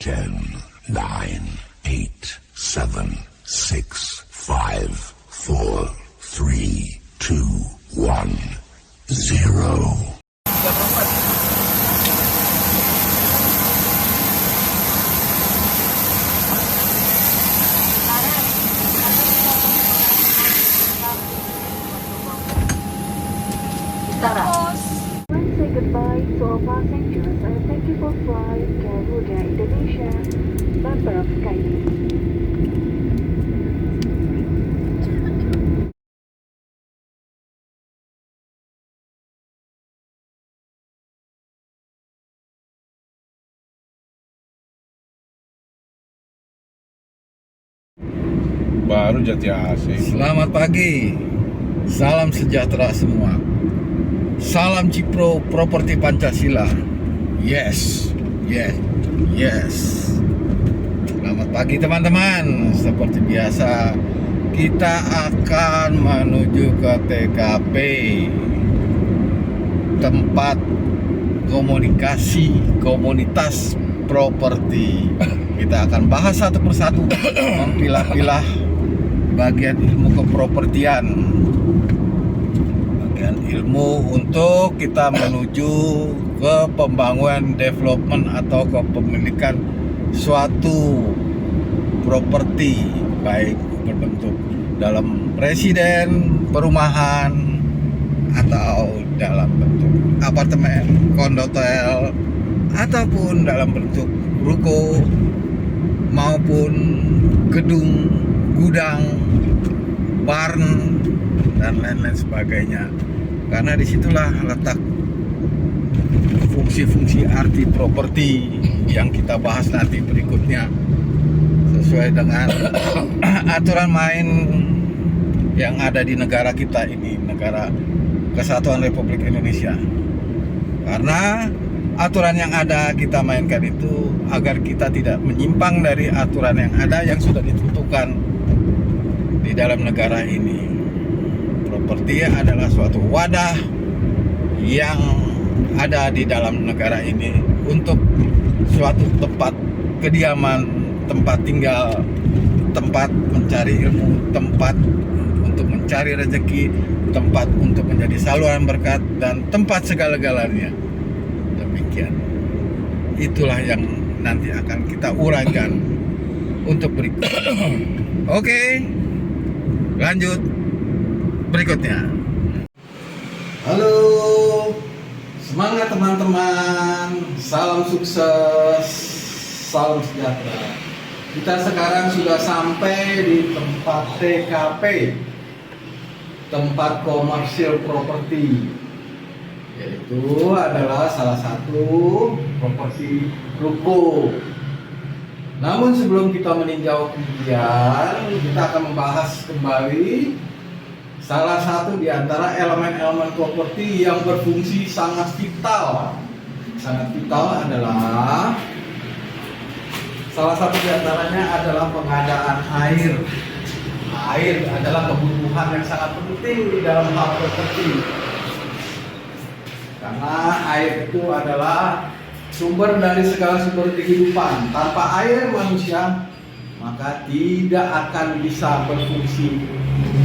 10, 9, 8, 7, 6, 5, 4, 3, 2, 1, 0. Say goodbye to all passengers and thank you for flying Garuda Indonesia, member of SkyTeam. Baru Jati AC. Selamat pagi, salam sejahtera semua. Salam Cipro Properti Pancasila. Yes, yes, yes. Selamat pagi teman-teman. Seperti biasa, kita akan menuju ke TKP, tempat komunikasi komunitas properti. Kita akan bahas satu persatu, mempilah-pilah bagian ilmu kepropertian, bagian ilmu untuk kita menuju ke pembangunan development atau kepemilikan suatu properti, baik berbentuk dalam residen, perumahan, atau dalam bentuk apartemen, kondotel, ataupun dalam bentuk ruko maupun gedung, gudang, barn, dan lain-lain sebagainya. Karena disitulah letak fungsi-fungsi arti properti yang kita bahas nanti berikutnya, sesuai dengan aturan main yang ada di negara kita ini, negara Kesatuan Republik Indonesia. Karena aturan yang ada kita mainkan itu agar kita tidak menyimpang dari aturan yang ada yang sudah ditentukan di dalam negara ini. Properti adalah suatu wadah yang ada di dalam negara ini untuk suatu tempat kediaman, tempat tinggal, tempat mencari ilmu, tempat untuk mencari rezeki, tempat untuk menjadi saluran berkat, dan tempat segala-galanya. Demikian. Itulah yang nanti akan kita uraikan untuk berikut. Oke, lanjut berikutnya. Halo, semangat teman-teman, salam sukses, salam sejahtera. Kita sekarang sudah sampai di tempat TKP, tempat komersial properti, yaitu adalah salah satu properti ruko. Namun sebelum kita meninjau kemudian, kita akan membahas kembali salah satu di antara elemen-elemen properti yang berfungsi sangat vital. Sangat vital adalah salah satu di antaranya adalah pengadaan air. Air adalah kebutuhan yang sangat penting di dalam hal properti. Karena air itu adalah sumber dari segala sumber kehidupan. Tanpa air manusia maka tidak akan bisa berfungsi,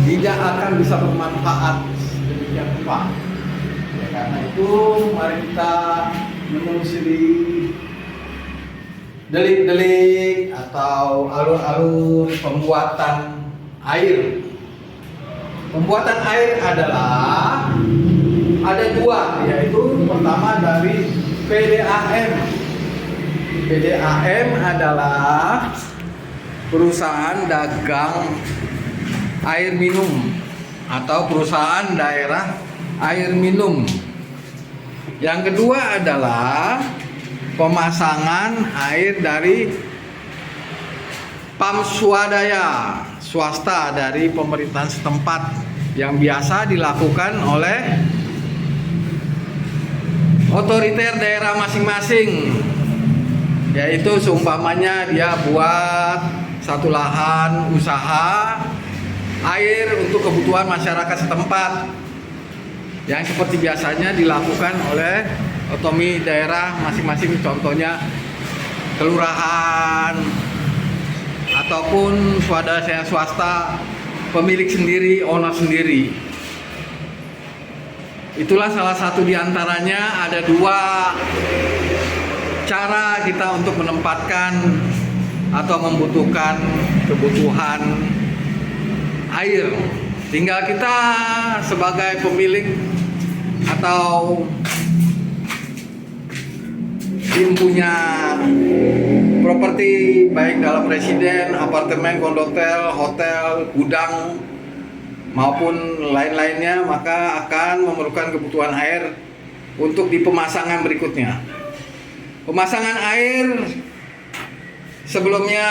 tidak akan bisa bermanfaat sedemikian rupa. Ya, karena itu mari kita menelusuri delik-delik atau alur-alur pembuatan air. Pembuatan air adalah ada dua, yaitu pertama dari PDAM. PDAM adalah perusahaan dagang air minum atau perusahaan daerah air minum. Yang kedua adalah pemasangan air dari PAM swadaya, swasta dari pemerintahan setempat, yang biasa dilakukan oleh otoriter daerah masing-masing, yaitu seumpamanya dia buat satu lahan usaha air untuk kebutuhan masyarakat setempat, yang seperti biasanya dilakukan oleh otonomi daerah masing-masing, contohnya kelurahan ataupun swadaya swasta, pemilik sendiri, owner sendiri. Itulah salah satu diantaranya. Ada dua cara kita untuk menempatkan atau membutuhkan kebutuhan air. Tinggal kita sebagai pemilik atau yang punya properti baik dalam residen, apartemen, kondotel, hotel, gudang maupun lain-lainnya, maka akan memerlukan kebutuhan air untuk di pemasangan berikutnya. Pemasangan air sebelumnya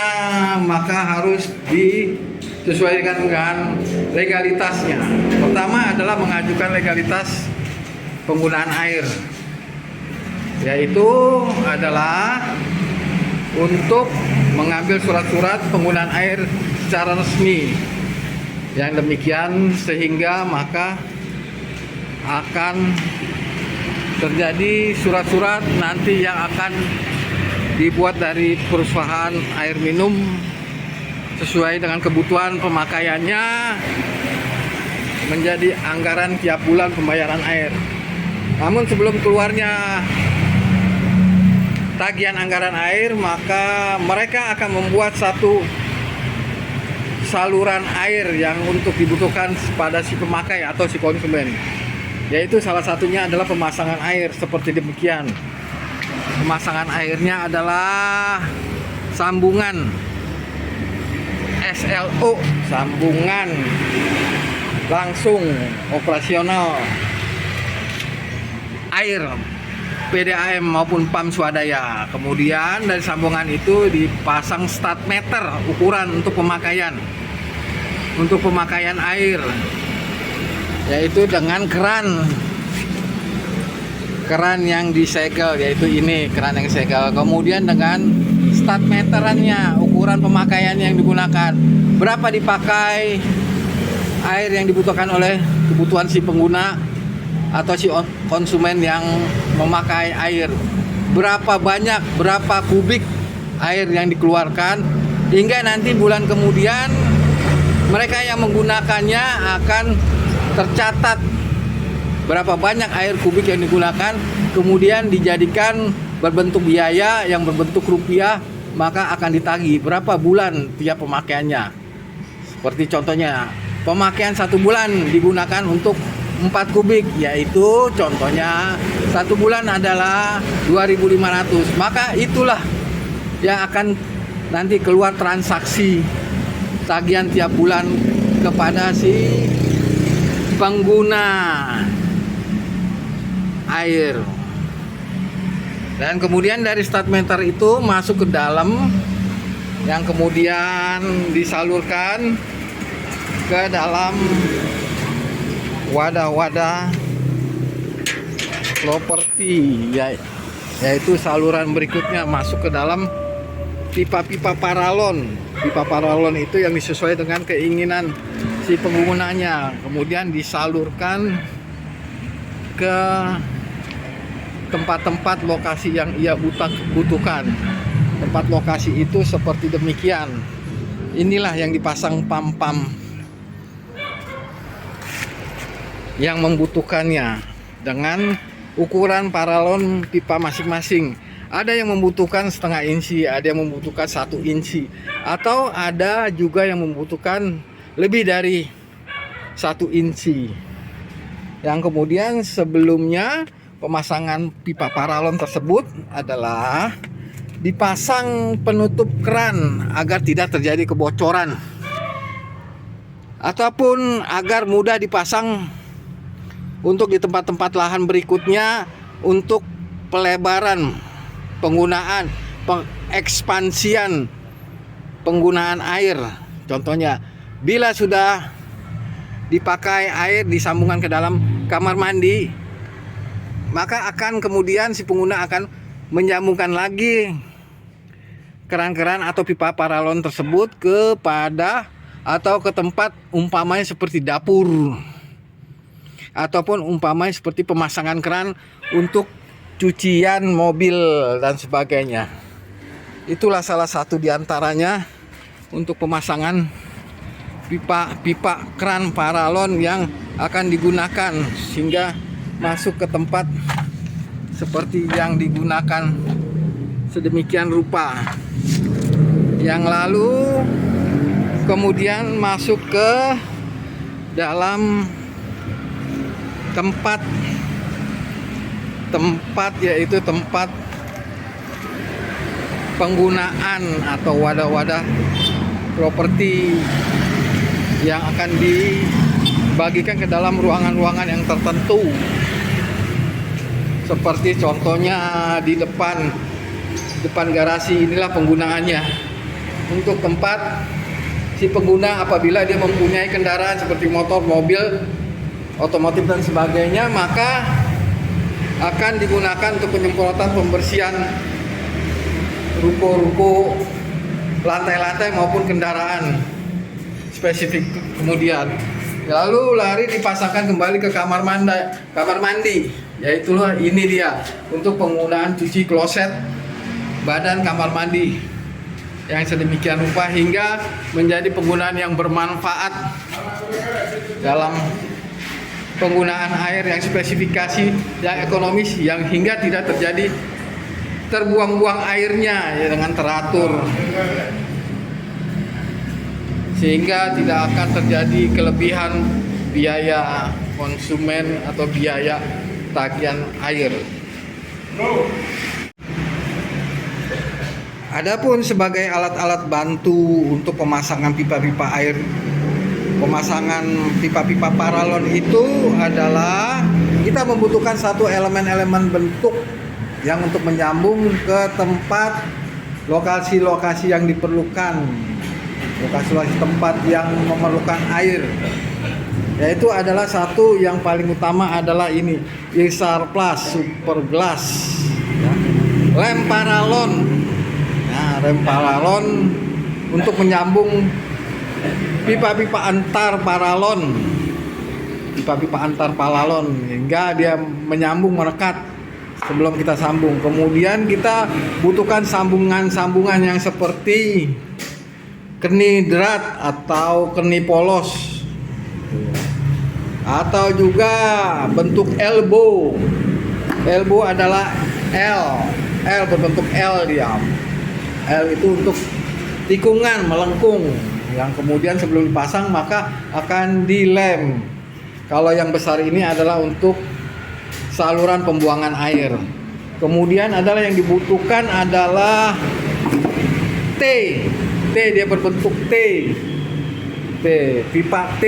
maka harus disesuaikan dengan legalitasnya. Pertama adalah mengajukan legalitas penggunaan air, yaitu adalah untuk mengambil surat-surat penggunaan air secara resmi. Yang demikian sehingga maka akan terjadi surat-surat nanti yang akan dibuat dari perusahaan air minum sesuai dengan kebutuhan pemakaiannya, menjadi anggaran tiap bulan pembayaran air. Namun sebelum keluarnya tagihan anggaran air, maka mereka akan membuat satu saluran air yang untuk dibutuhkan pada si pemakai atau si konsumen, yaitu salah satunya adalah pemasangan air seperti demikian. Pemasangan airnya adalah sambungan SLO, sambungan langsung operasional air PDAM maupun PAM swadaya. Kemudian dari sambungan itu dipasang start meter ukuran untuk pemakaian air, yaitu dengan keran yang disegel, yaitu ini keran yang disegel. Kemudian dengan start meterannya, ukuran pemakaian yang digunakan, berapa dipakai air yang dibutuhkan oleh kebutuhan si pengguna atau si konsumen yang memakai air, berapa banyak, berapa kubik air yang dikeluarkan, hingga nanti bulan kemudian mereka yang menggunakannya akan tercatat berapa banyak air kubik yang digunakan, kemudian dijadikan berbentuk biaya yang berbentuk rupiah, maka akan ditagih berapa bulan tiap pemakaiannya. Seperti contohnya pemakaian 1 bulan digunakan untuk 4 kubik, yaitu contohnya 1 bulan adalah 2.500, maka itulah yang akan nanti keluar transaksi tagihan tiap bulan kepada si pengguna air. Dan kemudian dari start meter itu masuk ke dalam, yang kemudian disalurkan ke dalam wadah-wadah properti, yaitu saluran berikutnya masuk ke dalam pipa-pipa paralon. Pipa paralon itu yang disesuaikan dengan keinginan si penggunanya, kemudian disalurkan ke tempat-tempat lokasi yang ia butuhkan. Tempat lokasi itu seperti demikian. Inilah yang dipasang pam-pam yang membutuhkannya dengan ukuran paralon pipa masing-masing. Ada yang membutuhkan setengah inci, ada yang membutuhkan 1 inci, atau ada juga yang membutuhkan lebih dari 1 inci. Yang kemudian sebelumnya pemasangan pipa paralon tersebut adalah dipasang penutup keran agar tidak terjadi kebocoran, ataupun agar mudah dipasang untuk di tempat-tempat lahan berikutnya untuk pelebaran penggunaan, pengekspansian penggunaan air. Contohnya, bila sudah dipakai air disambungkan ke dalam kamar mandi, maka akan kemudian si pengguna akan menyambungkan lagi keran-keran atau pipa paralon tersebut kepada atau ke tempat umpamanya seperti dapur, ataupun umpamanya seperti pemasangan keran untuk cucian mobil dan sebagainya. Itulah salah satu diantaranya untuk pemasangan pipa keran paralon yang akan digunakan sehingga masuk ke tempat seperti yang digunakan sedemikian rupa. Yang lalu kemudian masuk ke dalam tempat yaitu tempat penggunaan atau wadah-wadah properti yang akan dibagikan ke dalam ruangan-ruangan yang tertentu. Seperti contohnya di depan garasi, inilah penggunaannya untuk tempat si pengguna apabila dia mempunyai kendaraan seperti motor, mobil, otomotif dan sebagainya, maka akan digunakan untuk penyemprotan pembersihan ruko-ruko, lantai-lantai maupun kendaraan spesifik. Kemudian lalu lari dipasangkan kembali ke kamar mandi, yaitu ini dia untuk penggunaan cuci kloset badan kamar mandi yang sedemikian rupa hingga menjadi penggunaan yang bermanfaat dalam penggunaan air yang spesifikasi yang ekonomis, yang hingga tidak terjadi terbuang-buang airnya ya, dengan teratur, sehingga tidak akan terjadi kelebihan biaya konsumen atau biaya tagihan air. Adapun sebagai alat-alat bantu untuk pemasangan pipa-pipa air, pemasangan pipa-pipa paralon itu adalah kita membutuhkan satu elemen-elemen bentuk yang untuk menyambung ke tempat lokasi-lokasi yang diperlukan, lokasi-lokasi tempat yang memerlukan air, yaitu adalah satu yang paling utama adalah ini Isar Plus Super Glass ya. Lem paralon. Nah, rem paralon untuk menyambung pipa-pipa antar paralon, hingga dia menyambung merekat sebelum kita sambung. Kemudian kita butuhkan sambungan-sambungan yang seperti keni drat atau keni polos, atau juga bentuk elbow. Elbow adalah L berbentuk L dia. L itu untuk tikungan melengkung, yang kemudian sebelum dipasang maka akan dilem. Kalau yang besar ini adalah untuk saluran pembuangan air. Kemudian adalah yang dibutuhkan adalah T, dia berbentuk T, pipa T,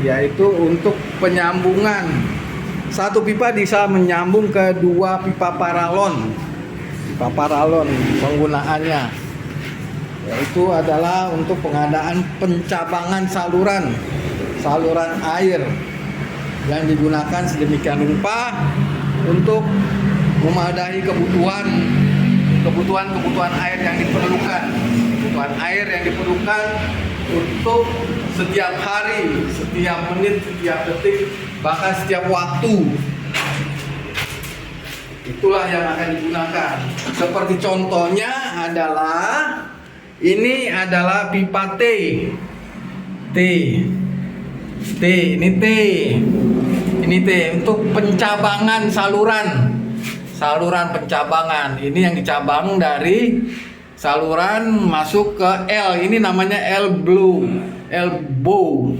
yaitu untuk penyambungan. Satu pipa bisa menyambung ke dua pipa paralon penggunaannya, yaitu adalah untuk pengadaan pencabangan saluran air yang digunakan sedemikian rupa untuk memadai kebutuhan air yang diperlukan untuk setiap hari, setiap menit, setiap detik, bahkan setiap waktu. Itulah yang akan digunakan. Seperti contohnya adalah ini adalah pipa T, ini T untuk pencabangan saluran pencabangan. Ini yang dicabang dari saluran masuk ke L. Ini namanya elbow,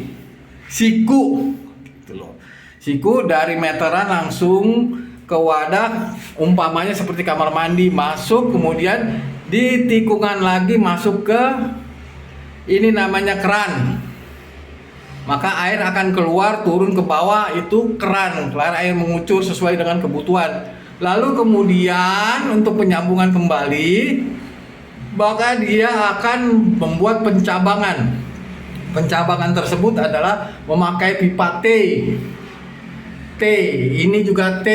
siku gitu loh. Siku dari meteran langsung ke wadah, umpamanya seperti kamar mandi, masuk, kemudian di tikungan lagi masuk ke ini namanya keran. Maka air akan keluar, turun ke bawah, itu keran air mengucur sesuai dengan kebutuhan. Lalu kemudian untuk penyambungan kembali, maka dia akan membuat pencabangan. Pencabangan tersebut adalah memakai pipa T, ini juga T,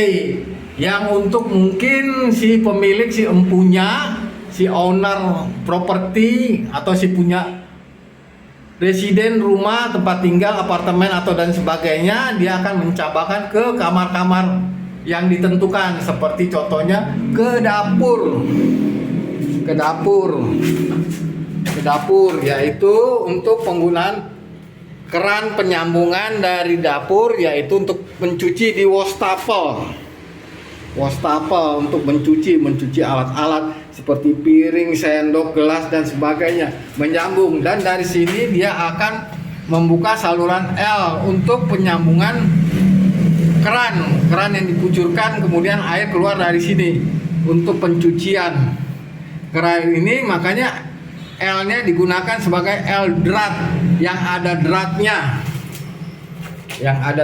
yang untuk mungkin si pemilik, si empunya, si owner properti atau si punya residen rumah, tempat tinggal, apartemen atau dan sebagainya, dia akan mencabangkan ke kamar-kamar yang ditentukan, seperti contohnya ke dapur ke dapur, yaitu untuk penggunaan keran penyambungan dari dapur, yaitu untuk mencuci di wastafel untuk mencuci alat-alat seperti piring, sendok, gelas dan sebagainya, menyambung. Dan dari sini dia akan membuka saluran L untuk penyambungan keran yang dikucurkan, kemudian air keluar dari sini untuk pencucian. Keran ini makanya L-nya digunakan sebagai L drat yang ada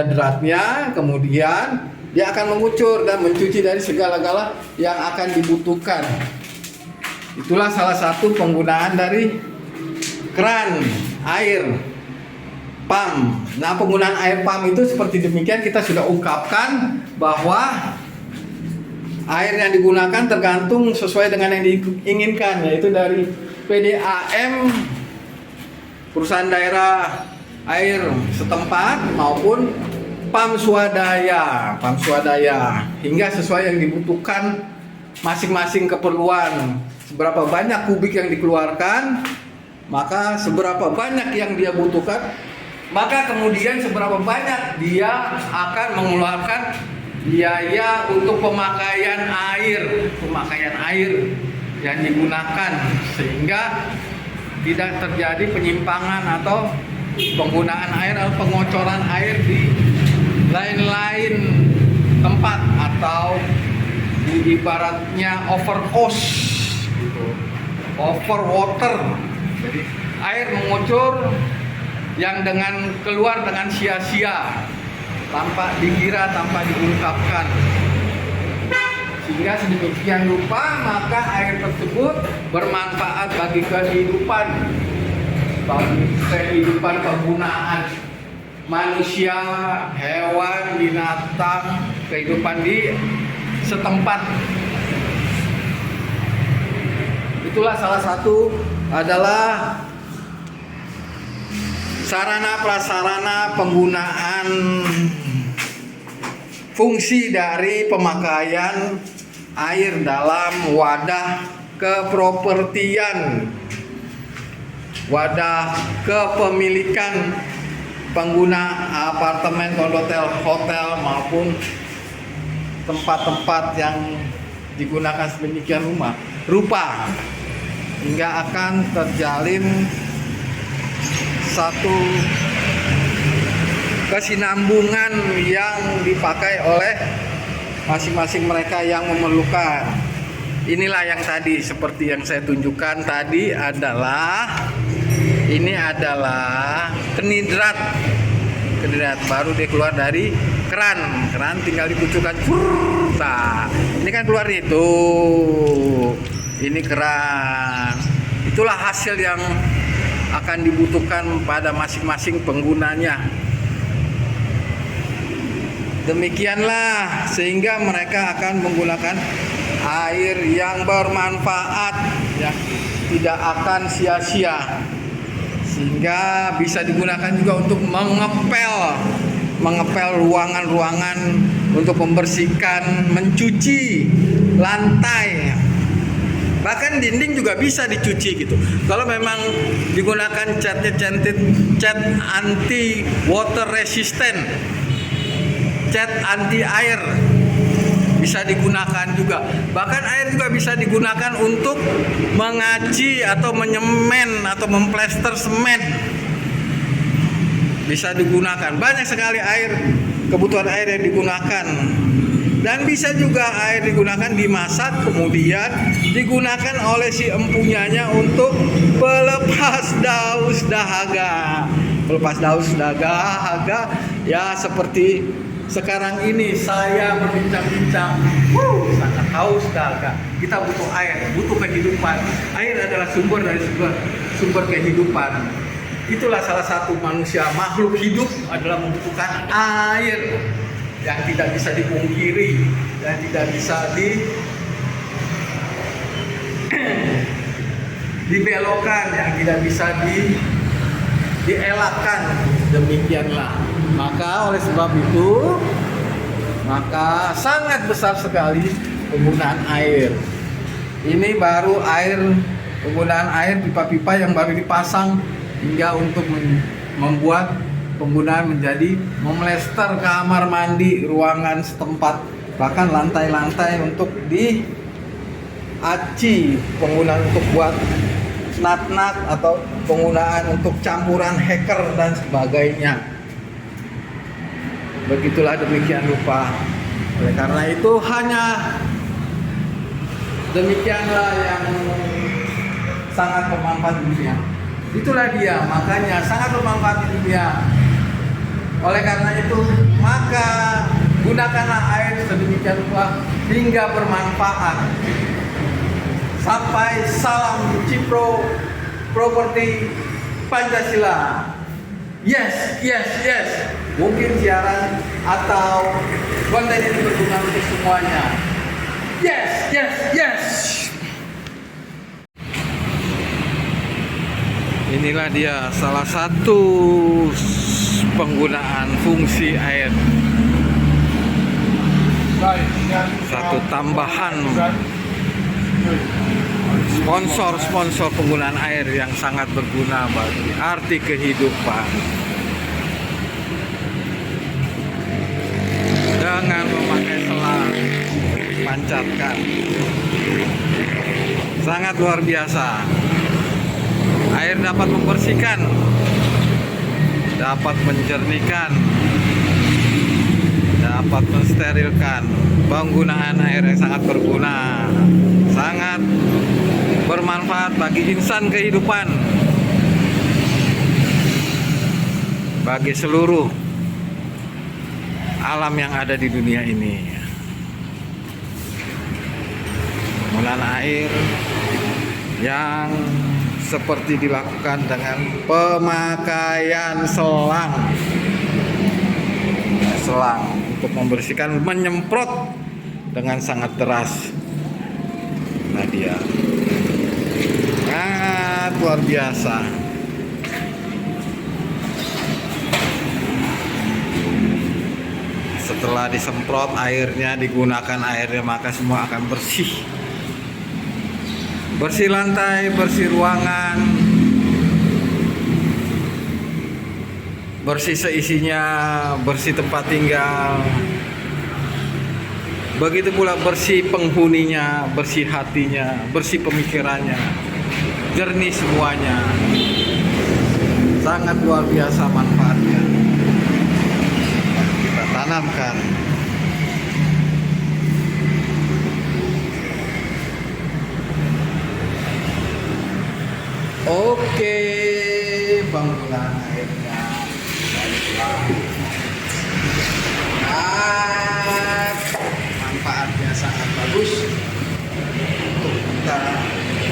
dratnya, kemudian dia akan mengucur dan mencuci dari segala-gala yang akan dibutuhkan. Itulah salah satu penggunaan dari keran air pump. Nah, penggunaan air pump itu seperti demikian, kita sudah ungkapkan bahwa air yang digunakan tergantung sesuai dengan yang diinginkan, yaitu dari PDAM, perusahaan daerah air setempat, maupun pam swadaya, hingga sesuai yang dibutuhkan masing-masing keperluan. Seberapa banyak kubik yang dikeluarkan, maka seberapa banyak yang dia butuhkan, maka kemudian seberapa banyak dia akan mengeluarkan biaya untuk pemakaian air yang digunakan, sehingga tidak terjadi penyimpangan atau penggunaan air atau pengocoran air di lain-lain tempat, atau ibaratnya overcost gitu, overwater. Jadi air mengucur yang dengan keluar dengan sia-sia, tanpa dikira, tanpa diungkapkan, sehingga sedemikian rupa maka air tersebut bermanfaat bagi kehidupan penggunaan manusia, hewan, binatang, kehidupan di setempat. Itulah salah satu adalah sarana prasarana penggunaan fungsi dari pemakaian air dalam wadah kepropertian, wadah kepemilikan pengguna apartemen, kondotel, hotel maupun tempat-tempat yang digunakan sedemikian rupa, hingga akan terjalin satu kesinambungan yang dipakai oleh masing-masing mereka yang memerlukan. Inilah yang tadi seperti yang saya tunjukkan tadi ini adalah kenidrat baru dia keluar dari keran tinggal dikucurkan. Nah, ini kan keluar itu. Ini keran. Itulah hasil yang akan dibutuhkan pada masing-masing penggunanya. Demikianlah sehingga mereka akan menggunakan air yang bermanfaat, ya, tidak akan sia-sia, sehingga bisa digunakan juga untuk mengepel ruangan-ruangan, untuk membersihkan, mencuci lantai, bahkan dinding juga bisa dicuci gitu. Kalau memang digunakan cat anti water resistant, cat anti air bisa digunakan juga. Bahkan air juga bisa digunakan untuk mengaci atau menyemen atau memplester semen. Bisa digunakan. Banyak sekali kebutuhan air yang digunakan. Dan bisa juga air digunakan dimasak, kemudian digunakan oleh si empunyanya untuk pelepas daus dahaga. Ya, seperti sekarang ini saya berbincang-bincang, sangat haus dahaga. Kita butuh air, butuh kehidupan. Air adalah sumber sumber kehidupan. Itulah salah satu manusia, makhluk hidup adalah membutuhkan air, yang tidak bisa dipungkiri dan tidak bisa dibelokkan, yang tidak bisa dielakkan. Demikianlah. Maka oleh sebab itu, maka sangat besar sekali penggunaan air. Ini baru penggunaan air pipa-pipa yang baru dipasang, hingga untuk membuat penggunaan menjadi memlester kamar mandi, ruangan setempat, bahkan lantai-lantai untuk diaci, penggunaan untuk buat nat-nat atau penggunaan untuk campuran hacker dan sebagainya. Begitulah demikian rupa. Oleh karena itu hanya demikianlah yang sangat bermanfaat di dunia. Itulah dia, makanya sangat bermanfaat di dunia. Oleh karena itu, maka gunakanlah air sedemikian rupa hingga bermanfaat. Sampai salam Cipro Properti Pancasila. Yes, yes, yes. Mungkin siaran atau konten ini berguna untuk semuanya. Yes, yes, yes. Inilah dia salah satu penggunaan fungsi air. Satu tambahan sponsor penggunaan air yang sangat berguna bagi arti kehidupan. Dengan memakai selang, pancarkan. Sangat luar biasa. Air dapat membersihkan, dapat menjernihkan, dapat mensterilkan. Penggunaan air yang sangat berguna, sangat bermanfaat bagi insan kehidupan, bagi seluruh alam yang ada di dunia ini. Penggunaan air yang seperti dilakukan dengan pemakaian selang untuk membersihkan, menyemprot dengan sangat deras. Nah dia sangat luar biasa. Setelah disemprot airnya, digunakan airnya, maka semua akan bersih. Bersih lantai, bersih ruangan, bersih seisinya, bersih tempat tinggal. Begitu pula bersih penghuninya, bersih hatinya, bersih pemikirannya, jernih semuanya. Sangat luar biasa manfaatnya. Kita tanamkan. Oke, penggunaan airnya baiklah. Manfaatnya sangat bagus untuk kita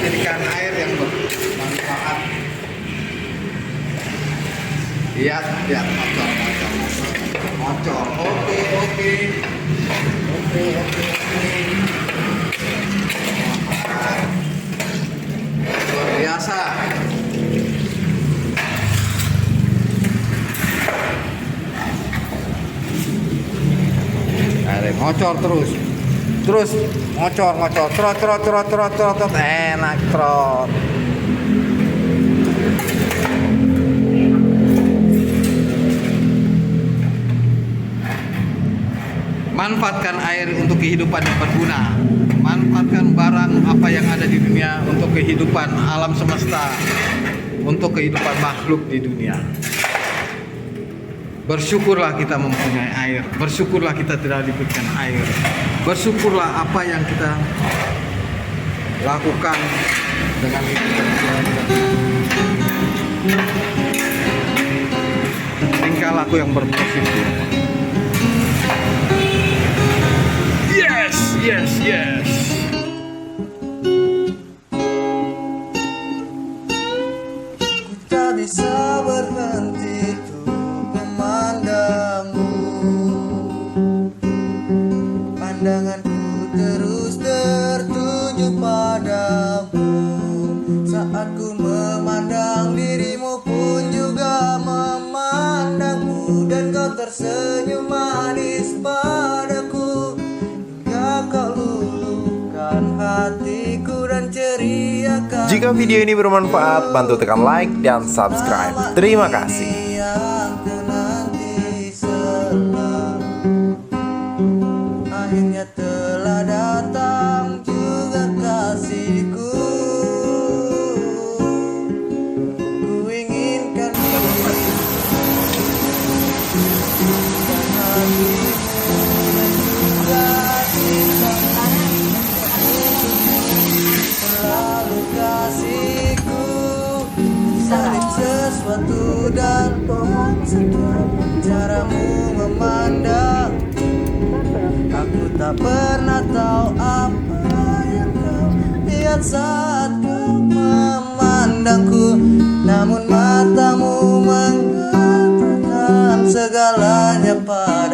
jadikan air yang bermanfaat. Lihat, mocor. Oke. Luar biasa. Ada ngocor terus ngocor trot enak trot. Manfaatkan air untuk kehidupan yang berguna. Manfaatkan barang apa yang ada di dunia untuk kehidupan alam semesta, untuk kehidupan makhluk di dunia. Bersyukurlah kita mempunyai air, bersyukurlah kita tidak diberikan air, bersyukurlah apa yang kita lakukan dengan itu. Tingkah laku yang berpositif. Yes. Tak bisa berhenti untuk memandangmu. Pandanganku terus tertuju padamu. Saat ku memandang dirimu pun juga memandangmu. Dan kau tersenyum manis padaku, hingga kau luluhkan hatiku. Jika video ini bermanfaat, bantu tekan like dan subscribe. Terima kasih. Yang ku nanti selalu akhirnya telah datang juga kasihku. Ku inginkan dirimu dan hatimu dan juga cintamu selalu kasihku. Salib sesuatu dan caramu memandang. Aku tak pernah tahu apa yang kau lihat saat kau memandangku. Namun matamu mengatakan segalanya padaku.